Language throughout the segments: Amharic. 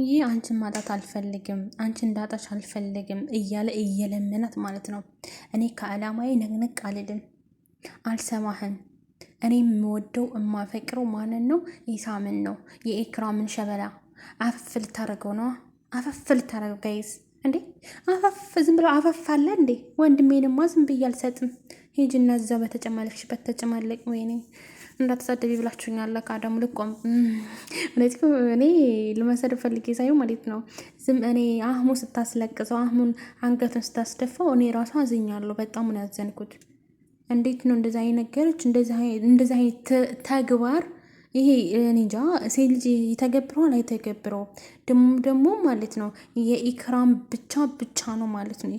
ሰውዬ አንቺን ማጣት አልፈልግም፣ አንቺን እንዳጣሽ አልፈልግም እያለ እየለመናት ማለት ነው። እኔ ከዓላማዬ ነቅነቅ አልልም፣ አልሰማህም። እኔ የምወደው የማፈቅረው ማንን ነው? ኢሳምን ነው። የኢክራምን ሸበላ አፈፍ ልታደርገው ነው። አፈፍ ልታደርገው ጋይዝ እንዴ! አፈፍ ዝም ብለው አፈፍ አለ እንዴ? ወንድሜንማ ዝም ብዬ አልሰጥም። ሂጂና እዛ በተጨማለቅሽበት ተጨማለቅ። ወይኔ እንዳትሳደቢ ብላችሁኛል። ለካዳሙ ልቆም እኔ ልመሰድ ፈልጌ ሳይሆን ማለት ነው። ዝም እኔ አህሙ ስታስለቅሰው አህሙን አንገቱን ስታስደፋው እኔ ራሱ አዝኛለሁ። በጣም ነው ያዘንኩት። እንዴት ነው እንደዛ አይነገረች እንደዛ አይነት ተግባር ይሄ እኔ እንጃ። ሴት ልጅ ይተገብረዋል አይተገብረው ደግሞ ማለት ነው። የኢክራም ብቻ ነው ማለት ነው።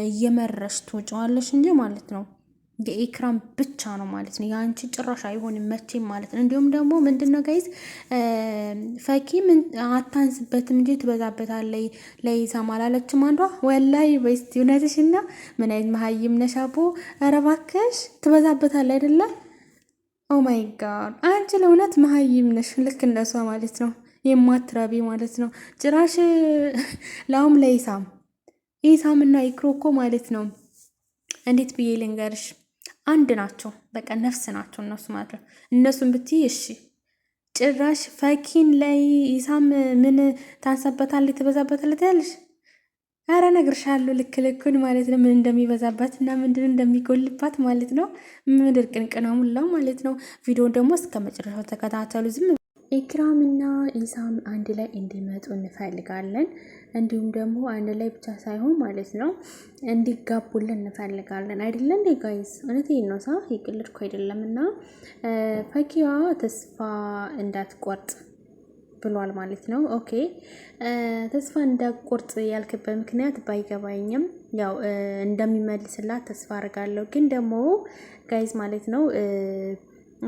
እየመረሽ ትወጪዋለሽ እንጂ ማለት ነው። የኢክራም ብቻ ነው ማለት ነው። የአንቺ ጭራሽ አይሆንም መቼም ማለት ነው። እንዲሁም ደግሞ ምንድነው ጋይዝ ፈኪ ምን አታንስበትም እንጂ ትበዛበታለይ ለይሳም አላለችም አንዷ። ወላይ በስቲ እውነትሽና ምን አይነት መሀይም ነሽ አቦ። ኧረ እባክሽ ትበዛበታለይ አይደለ? ኦ ማይ ጋድ አንቺ ለእውነት መሀይም ነሽ። ልክ እንደሷ ማለት ነው። የማትረቢ ማለት ነው። ጭራሽ ላውም ኢሳምና ኢክሮ እኮ ማለት ነው። እንዴት ብዬ ልንገርሽ? አንድ ናቸው። በቃ ነፍስ ናቸው እነሱ ማለት ነው። እነሱን ብትይ እሺ። ጭራሽ ፈኪን ላይ ኢሳም ምን ታንሰበታለች ትበዛበታለች ያለሽ? አረ እነግርሻለሁ ልክ ልኩን ማለት ነው። ምን እንደሚበዛባት እና ምንድን እንደሚጎልባት ማለት ነው። ምድር ቅንቅና ሙላው ማለት ነው። ቪዲዮን ደግሞ እስከ መጨረሻው ተከታተሉ። ዝም ኢክራምና ኢሳም አንድ ላይ እንዲመጡ እንፈልጋለን። እንዲሁም ደግሞ አንድ ላይ ብቻ ሳይሆን ማለት ነው እንዲጋቡልን እንፈልጋለን። አይደለ እንዴ ጋይስ? እውነቴን ነው። ይቅልድኩ አይደለም። እና ፈኪያ ተስፋ እንዳትቆርጥ ብሏል ማለት ነው። ኦኬ ተስፋ እንዳትቆርጥ ያልክበት ምክንያት ባይገባኝም ያው እንደሚመልስላት ተስፋ አድርጋለሁ። ግን ደግሞ ጋይዝ ማለት ነው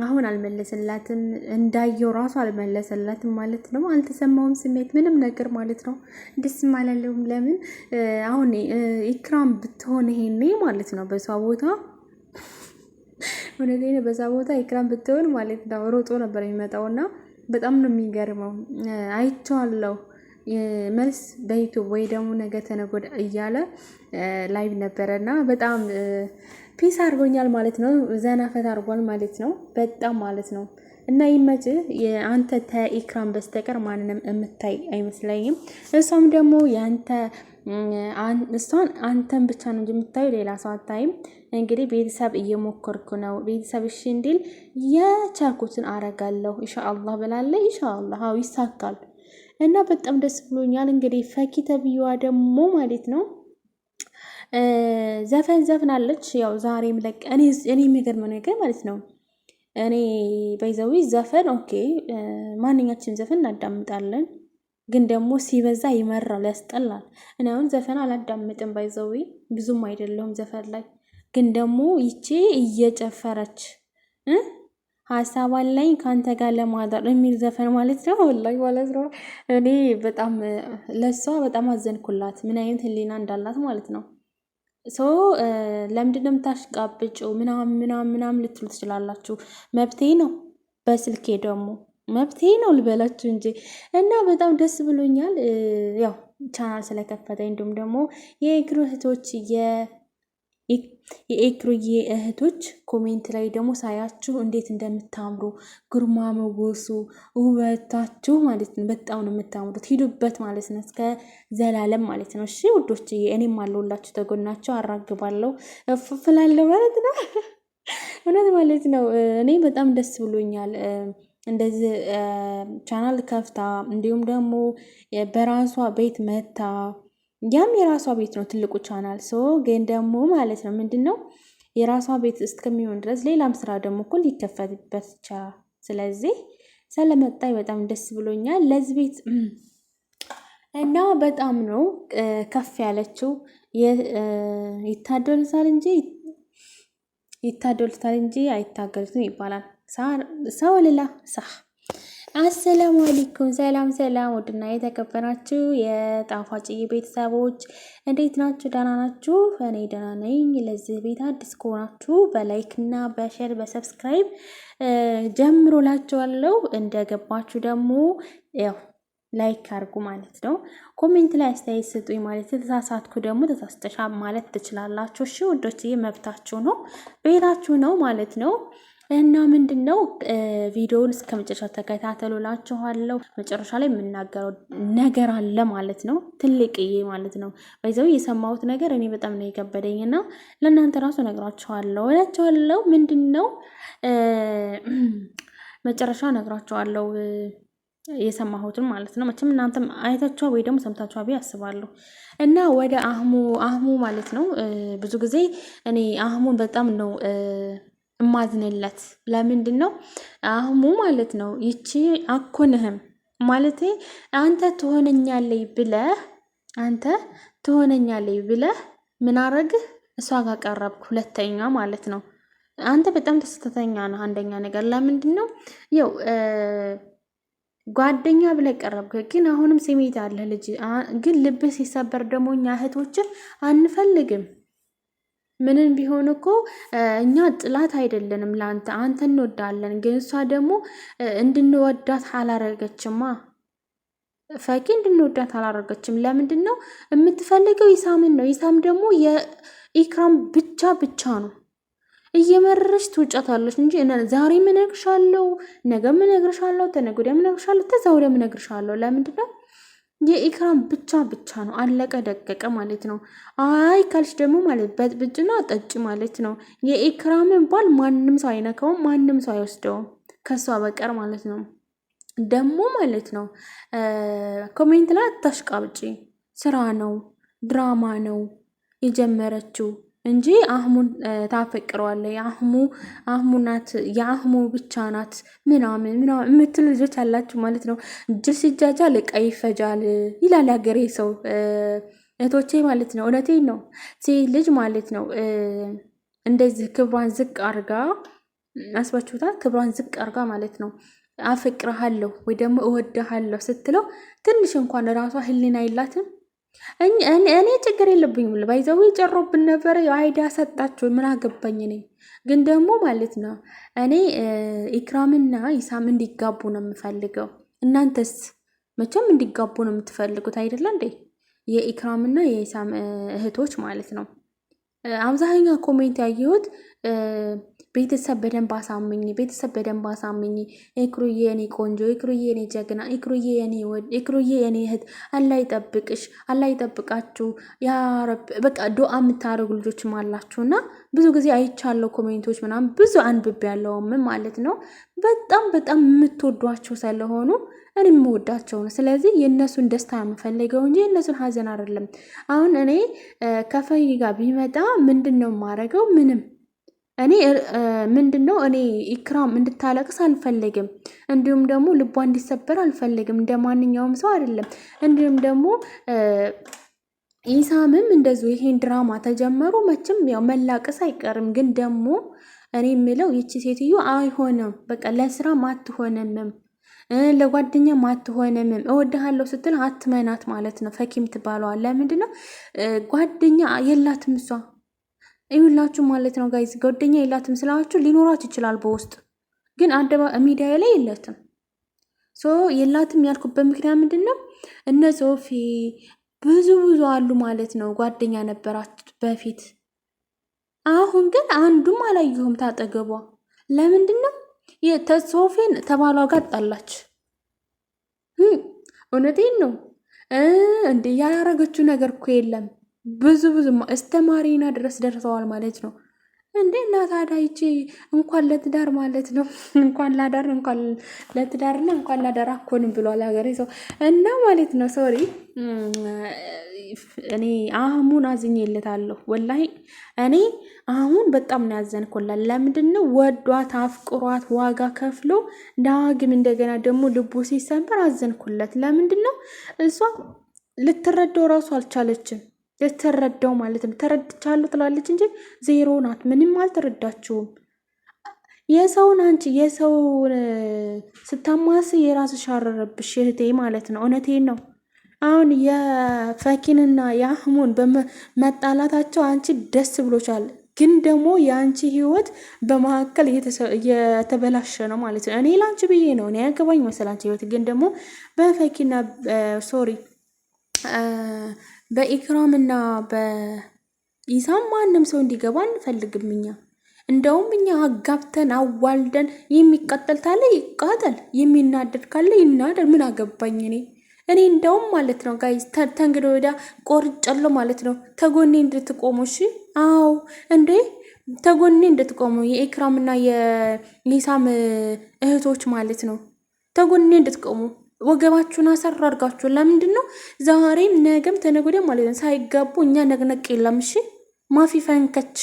አሁን አልመለስላትም። እንዳየው ራሱ አልመለሰላትም ማለት ነው። አልተሰማውም ስሜት ምንም ነገር ማለት ነው። ደስም አላለውም። ለምን አሁን ኢክራም ብትሆን ይሄኔ ማለት ነው በሷ ቦታ ወነዴ በዛ ቦታ ኢክራም ብትሆን ማለት ነው ሮጦ ነበር የሚመጣውና በጣም ነው የሚገርመው። አይቼዋለሁ መልስ በዩቲዩብ ወይ ደግሞ ነገ ተነጎዳ እያለ ላይቭ ነበረና በጣም ፒስ አድርጎኛል ማለት ነው። ዘና ፈታ አድርጓል ማለት ነው። በጣም ማለት ነው። እና ይመችህ። አንተ ተኢክራም በስተቀር ማንንም የምታይ አይመስለኝም። እሷም ደግሞ እሷን አንተን ብቻ ነው እንጂ የምታዩ ሌላ ሰው አታይም። እንግዲህ ቤተሰብ እየሞከርኩ ነው። ቤተሰብ እሺ እንዲል የቻልኩትን አረጋለሁ ኢንሻአላህ ብላለች። ኢንሻአላህ አዎ ይሳካል። እና በጣም ደስ ብሎኛል። እንግዲህ ፈኪ ተብዬዋ ደግሞ ማለት ነው ዘፈን ዘፍናለች። ያው ዛሬም እኔ የሚገርመው ነገር ማለት ነው እኔ በይዘዊ ዘፈን ኦኬ ማንኛችን ዘፈን እናዳምጣለን። ግን ደግሞ ሲበዛ ይመራል፣ ያስጠላል። እኔ አሁን ዘፈን አላዳምጥም ባይዘዊ ብዙም አይደለሁም ዘፈን ላይ። ግን ደግሞ ይቺ እየጨፈረች ሀሳቧን ላይ ካንተ ጋር ለማዳር የሚል ዘፈን ማለት ነው። ወላሂ ማለት ነው እኔ በጣም ለሷ በጣም አዘንኩላት። ምን አይነት ህሊና እንዳላት ማለት ነው። ለምንድን ነው የምታሽቃብጪው? ምናምን ልትሉ ትችላላችሁ። መብቴ ነው። በስልኬ ደግሞ መብቴ ነው ልበላችሁ እንጂ። እና በጣም ደስ ብሎኛል። ያው ቻናል ስለከፈተ እንዲሁም ደግሞ የኢክሩ እህቶች የኢክሩዬ እህቶች ኮሜንት ላይ ደግሞ ሳያችሁ እንዴት እንደምታምሩ ግርማ ሞገሱ ውበታችሁ ማለት ነው። በጣም ነው የምታምሩት። ሂዱበት ማለት ነው እስከ ዘላለም ማለት ነው። እሺ ውዶች እኔም አለሁላችሁ ተጎናቸው አራግባለሁ እፍላለሁ ማለት ነው። እውነት ማለት ነው። እኔ በጣም ደስ ብሎኛል። እንደዚህ ቻናል ከፍታ እንዲሁም ደግሞ በራሷ ቤት መታ ያም የራሷ ቤት ነው ትልቁ ቻናል ግን ደግሞ ማለት ነው ምንድነው የራሷ ቤት እስከሚሆን ድረስ ሌላም ስራ ደግሞ እኮ ሊከፈትበት ይችላል። ስለዚህ ስለመጣይ በጣም ደስ ብሎኛል ለዚህ ቤት እና በጣም ነው ከፍ ያለችው። ይታደሉታል እንጂ አይታገሉትም ይባላል። ሰው ሌላ አሰላሙ አለይኩም ሰላም ውድና የተከበራችሁ የጣፋጭዬ ቤተሰቦች እንዴት ናችሁ? ደህና ናችሁ? እኔ ደህና ነኝ። ለዚህ ቤት አዲስ ከሆናችሁ በላይክ እና በሼር በሰብስክራይብ ጀምሮላችኋለሁ። እንደገባችሁ ደግሞ ያው ላይክ አድርጉ ማለት ነው። ኮሜንት ላይ አስተያየት ስጡኝ ማለት የተሳሳትኩ ደግሞ ተሳስተሻ ማለት ትችላላችሁ። እሺ ወዶችዬ መብታችሁ ነው፣ ቤታችሁ ነው ማለት ነው። እና ምንድነው ቪዲዮውን እስከ መጨረሻ ተከታተሉላችኋለሁ። መጨረሻ ላይ የምናገረው ነገር አለ ማለት ነው፣ ትልቅዬ ማለት ነው። በዛው የሰማሁት ነገር እኔ በጣም ነው የከበደኝና ለእናንተ ራሱ ነግራችኋለሁ። ምንድነው መጨረሻ ነግራችኋለሁ የሰማሁትን ማለት ነው። መቼም እናንተም አይታችኋ ወይ ደግሞ ሰምታችኋ ብዬ አስባለሁ። እና ወደ አህሙ ማለት ነው። ብዙ ጊዜ እኔ አህሙን በጣም ነው እማዝንለት። ለምንድን ነው አህሙ ማለት ነው ይቺ አኮንህም ማለት አንተ ትሆነኛለይ ብለህ ምን አረግህ እሷ ጋር ቀረብክ። ሁለተኛ ማለት ነው አንተ በጣም ተስተተኛ ነህ። አንደኛ ነገር ለምንድን ነው ያው ጓደኛ ብለህ ቀረብክ፣ ግን አሁንም ስሜት አለ ልጅ ግን ልብህ ሲሰበር ደግሞ እኛ እህቶችን አንፈልግም። ምንን ቢሆን እኮ እኛ ጥላት አይደለንም ለአንተ፣ አንተ እንወዳለን። ግን እሷ ደግሞ እንድንወዳት አላረገችማ። ፈኪ እንድንወዳት አላረገችም። ለምንድን ነው የምትፈልገው? ይሳምን ነው። ይሳም ደግሞ የኢክራም ብቻ ነው። እየመረረች ትውጫታለች እንጂ ዛሬ ምን እነግርሻለሁ፣ ነገ ምን እነግርሻለሁ፣ ተነገ ወዲያ ምን እነግርሻለሁ፣ ተዛ ወዲያ ምን እነግርሻለሁ። ለምንድን ነው የኢክራም ብቻ ነው። አለቀ ደቀቀ ማለት ነው። አይ ካልሽ ደግሞ ማለት በጥብጭና ጠጭ ማለት ነው። የኢክራምን ባል ማንም ሰው አይነካውም፣ ማንም ሰው አይወስደውም ከሷ በቀር ማለት ነው። ደግሞ ማለት ነው ኮሜንት ላይ አታሽቃብጪ። ስራ ነው፣ ድራማ ነው የጀመረችው እንጂ አህሙን ታፈቅረዋለች። አህሙ ናት፣ የአህሙ ብቻ ናት ምናምን የምትሉ ልጆች አላችሁ ማለት ነው። ጅል ሲጃጃል ዕቃ ይፈጃል ይላል ያገሬ ሰው። እህቶቼ ማለት ነው እውነቴን ነው። ሴት ልጅ ማለት ነው እንደዚህ ክብሯን ዝቅ አርጋ አስባችሁታል። ክብሯን ዝቅ አርጋ ማለት ነው አፈቅርሃለሁ ወይ ደግሞ እወድሃለሁ ስትለው ትንሽ እንኳን ራሷ ህሊና የላትም። እኔ ችግር የለብኝም ባይዘው ጨሮብን ነበረ አይዲያ ሰጣችሁ ምን አገባኝ እኔ። ግን ደግሞ ማለት ነው እኔ ኢክራምና ኢሳም እንዲጋቡ ነው የምፈልገው። እናንተስ መቼም እንዲጋቡ ነው የምትፈልጉት አይደለ እንዴ? የኢክራምና የኢሳም እህቶች ማለት ነው። አብዛኛው ኮሜንት ያየሁት ቤተሰብ በደንብ አሳምኝ፣ ኢክሩዬ የኔ ቆንጆ፣ ኢክሩዬ የኔ ጀግና፣ ኢክሩዬ የኔ ወድ፣ ኢክሩዬ የኔ እህት፣ አላህ ይጠብቅሽ፣ አላህ ይጠብቃችሁ ያ ረብ። በቃ ዱአ የምታደርጉ ልጆችም አላችሁና ብዙ ጊዜ አይቻለሁ ኮሜንቶች ምናምን ብዙ አንብቤ ያለውም ማለት ነው። በጣም የምትወዷቸው ስለሆኑ እኔ የምወዳቸው ነው። ስለዚህ የእነሱን ደስታ የምፈልገው እንጂ የእነሱን ሀዘን አይደለም። አሁን እኔ ከፈይ ጋር ቢመጣ ምንድን ነው የማደርገው? ምንም እኔ ምንድነው እኔ ኢክራም እንድታለቅስ አልፈልግም። እንዲሁም ደግሞ ልቧ እንዲሰበር አልፈልግም። እንደ ማንኛውም ሰው አይደለም። እንዲሁም ደግሞ ኢሳምም እንደዚሁ ይሄን ድራማ ተጀመሩ መቼም ያው መላቀስ አይቀርም። ግን ደግሞ እኔ የምለው ይቺ ሴትዮ አይሆንም፣ በቃ ለስራ አትሆንም፣ ለጓደኛ አትሆንም። እወድሃለሁ ስትል አትመናት ማለት ነው። ፈኪም ትባለዋል። ለምንድን ነው ጓደኛ የላትም እሷ ይሁላችሁ ማለት ነው ጋይዝ። ጓደኛ የላትም ስላችሁ ሊኖራት ይችላል በውስጥ ግን ሚዲያ ላይ የላትም። የላትም ያልኩበት ምክንያት ምንድን ነው? እነ ሶፊ ብዙ አሉ ማለት ነው ጓደኛ ነበራችሁ በፊት። አሁን ግን አንዱም አላየሁም ታጠገቧ። ለምንድን ነው ሶፊን ተባሏ ጋር ጣላች? እውነቴን ነው እንዴ ያላረገችው ነገር እኮ የለም። ብዙ እስከ ማሪና ድረስ ደርሰዋል ማለት ነው እንዴ። እና ታዲያ ይቺ እንኳን ለትዳር ማለት ነው እንኳን ላዳር እንኳን ለትዳርና እንኳን ላዳር አኮንም ብሏል ሀገሬ ሰው እና ማለት ነው። ሶሪ እኔ አህሙን አዝኜለታለሁ ወላሂ። እኔ አህሙን በጣም ነው ያዘንኩላት። ለምንድን ነው ወዷት አፍቅሯት ዋጋ ከፍሎ ዳግም እንደገና ደግሞ ልቡ ሲሰበር አዘንኩለት። ለምንድን ነው እሷ ልትረዳው ራሱ አልቻለችም። ልትረዳው ማለት ነው ተረድቻለሁ ትላለች እንጂ ዜሮ ናት። ምንም አልተረዳችውም። የሰውን አንቺ የሰውን ስታማስ የራስሽ አረረብሽ እህቴ ማለት ነው። እውነቴን ነው። አሁን የፈኪንና የአህሙን በመጣላታቸው አንቺ ደስ ብሎሻል። ግን ደግሞ የአንቺ ህይወት በመካከል እየተበላሸ ነው ማለት ነው። እኔ ላንቺ ብዬ ነው እኔ ያገባኝ መሰል አንቺ ህይወት ግን ደግሞ በፈኪና ሶሪ በኢክራምና በኢሳም ማንም ሰው እንዲገባ አንፈልግም እኛ። እንደውም እኛ አጋብተን አዋልደን የሚቀጠል ካለ ይቃጠል፣ የሚናደድ ካለ ይናደድ። ምን አገባኝ እኔ እንደውም ማለት ነው ጋይስ ተንግዶ ወዲያ ቆርጫለሁ ማለት ነው። ተጎኔ እንድትቆሙ እሺ። አዎ እንዴ ተጎኔ እንድትቆሙ የኢክራምና የኢሳም እህቶች ማለት ነው። ተጎኔ እንድትቆሙ ወገባችሁን አሰር አድርጋችሁ። ለምንድን ነው ዛሬም ነገም ተነገ ወዲያ ማለት ነው ሳይጋቡ እኛ ነቅነቅ የለም። እሺ ማፊ ፈንከች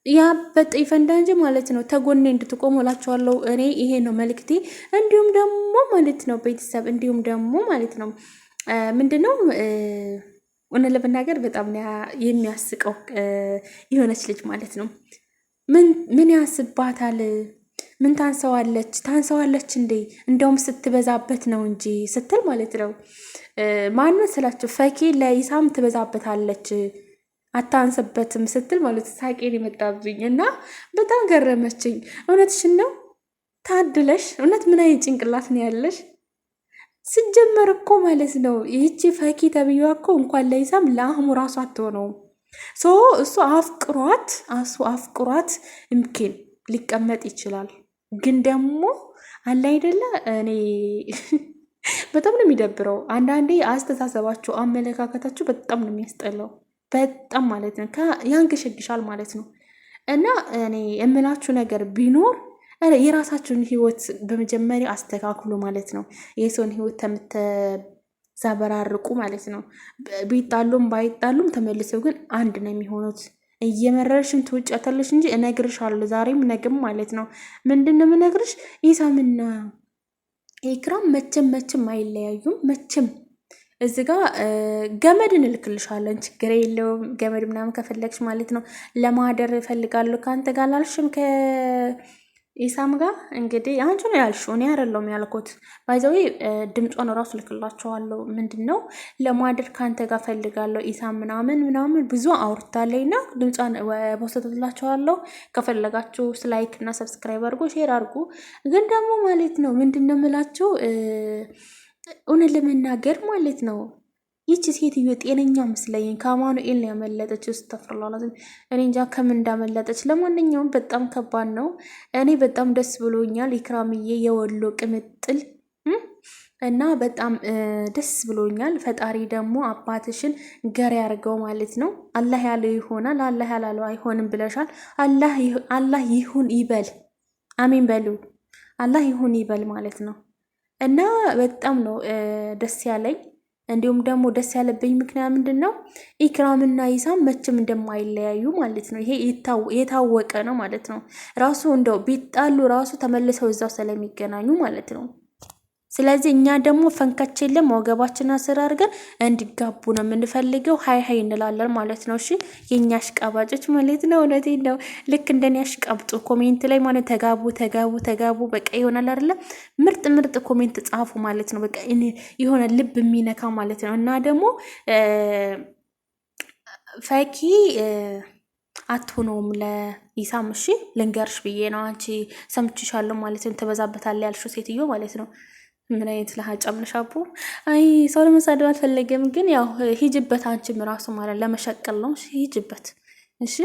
ያበጠ ይፈንዳ እንጂ ማለት ነው። ተጎኔ እንድትቆሙ እላችኋለሁ። እኔ ይሄ ነው መልክቴ። እንዲሁም ደግሞ ማለት ነው ቤተሰብ እንዲሁም ደግሞ ማለት ነው ምንድነው እውነት ለመናገር በጣም የሚያስቀው የሆነች ልጅ ማለት ነው ምን ያስባታል? ምን ታንሰዋለች እንዴ? እንደውም ስትበዛበት ነው እንጂ ስትል ማለት ነው ማንን ስላችሁ ፈኪ ለኢሳም ትበዛበታለች አታንስበትም ስትል ማለት ሳቄን የመጣብኝ እና በጣም ገረመችኝ። እውነትሽን ነው ታድለሽ። እውነት ምን አይነት ጭንቅላት ነው ያለሽ? ስጀመር እኮ ማለት ነው ይህቺ ፈኪ ተብዬዋ እኮ እንኳን ለኢሳም ለአህሙ ራሱ አትሆነውም። እሱ አፍቅሯት እምኬን ሊቀመጥ ይችላል። ግን ደግሞ አለ አይደለ እኔ በጣም ነው የሚደብረው። አንዳንዴ አስተሳሰባችሁ፣ አመለካከታችሁ በጣም ነው የሚያስጠላው። በጣም ማለት ነው ያንገሸግሻል ማለት ነው። እና እኔ የምላችሁ ነገር ቢኖር የራሳችሁን ህይወት በመጀመሪያ አስተካክሉ ማለት ነው። የሰውን ህይወት ተምትዘበራርቁ ማለት ነው። ቢጣሉም ባይጣሉም ተመልሰው ግን አንድ ነው የሚሆኑት። እየመረርሽም ትውጫታለሽ እንጂ እነግርሻለሁ፣ ዛሬም ነገም ማለት ነው። ምንድን ነው የምነግርሽ? ኢሳምና ኢክራም መቼም አይለያዩም መቼም። እዚህ ጋ ገመድ እንልክልሻለን፣ ችግር የለውም። ገመድ ምናምን ከፈለግሽ ማለት ነው። ለማደር እፈልጋለሁ ከአንተ ጋር ላልሽም ከኢሳም ጋር እንግዲህ አንቺ ነው ያልሽው፣ እኔ አይደለሁም ያልኩት። ባይዘዌ ድምጿን እራሱ ልክላቸዋለሁ። ምንድን ነው ለማደር ከአንተ ጋር ፈልጋለሁ ኢሳም ምናምን ብዙ አውርታለኝ እና ድምጿን ቦሰትላቸዋለሁ። ከፈለጋችሁ ላይክ እና ሰብስክራይብ አድርጎ ሼር አድርጉ። ግን ደግሞ ማለት ነው ምንድን ነው የምላችሁ እውነት ለመናገር ማለት ነው ይቺ ሴትዮ ጤነኛ መስለኝ ከአማኑኤል ነው ያመለጠች። ውስጥ ተፍርላላት እኔ እንጃ ከምን እንዳመለጠች። ለማንኛውም በጣም ከባድ ነው። እኔ በጣም ደስ ብሎኛል። ኢክራምዬ የወሎ ቅምጥል እና በጣም ደስ ብሎኛል። ፈጣሪ ደግሞ አባትሽን ገር ያርገው ማለት ነው። አላህ ያለው ይሆናል፣ አላህ ያላለው አይሆንም ብለሻል። አላህ ይሁን ይበል። አሜን በሉ። አላህ ይሁን ይበል ማለት ነው። እና በጣም ነው ደስ ያለኝ። እንዲሁም ደግሞ ደስ ያለብኝ ምክንያት ምንድን ነው ኢክራምና ኢሳም መቼም እንደማይለያዩ ማለት ነው። ይሄ የታወቀ ነው ማለት ነው። ራሱ እንደው ቢጣሉ ራሱ ተመልሰው እዛው ስለሚገናኙ ማለት ነው። ስለዚህ እኛ ደግሞ ፈንካች የለም ወገባችን አስር አድርገን እንዲጋቡ ነው የምንፈልገው። ሀይ እንላለን ማለት ነው። እሺ የኛ አሽቃባጮች ማለት ነው። እውነቴን ነው። ልክ እንደኔ አሽቃብጡ ኮሜንት ላይ ማለት ተጋቡ በቃ ይሆናል አይደለ? ምርጥ ኮሜንት ጻፉ ማለት ነው። በቃ የሆነ ልብ የሚነካ ማለት ነው። እና ደግሞ ፈኪ አትሆነውም ለኢሳም። እሺ ልንገርሽ ብዬ ነው። አንቺ ሰምችሻለሁ ማለት ነው። ተበዛበታል ያልሽው ሴትዮ ማለት ነው። ምን አይነት ለሀጫም ነሻቡ። አይ ሰው ለመሳደብ አልፈለገም፣ ግን ያው ሂጅበት አንቺም ራሱ ማለት ለመሸቀል ነው። ሂጅበት እሺ።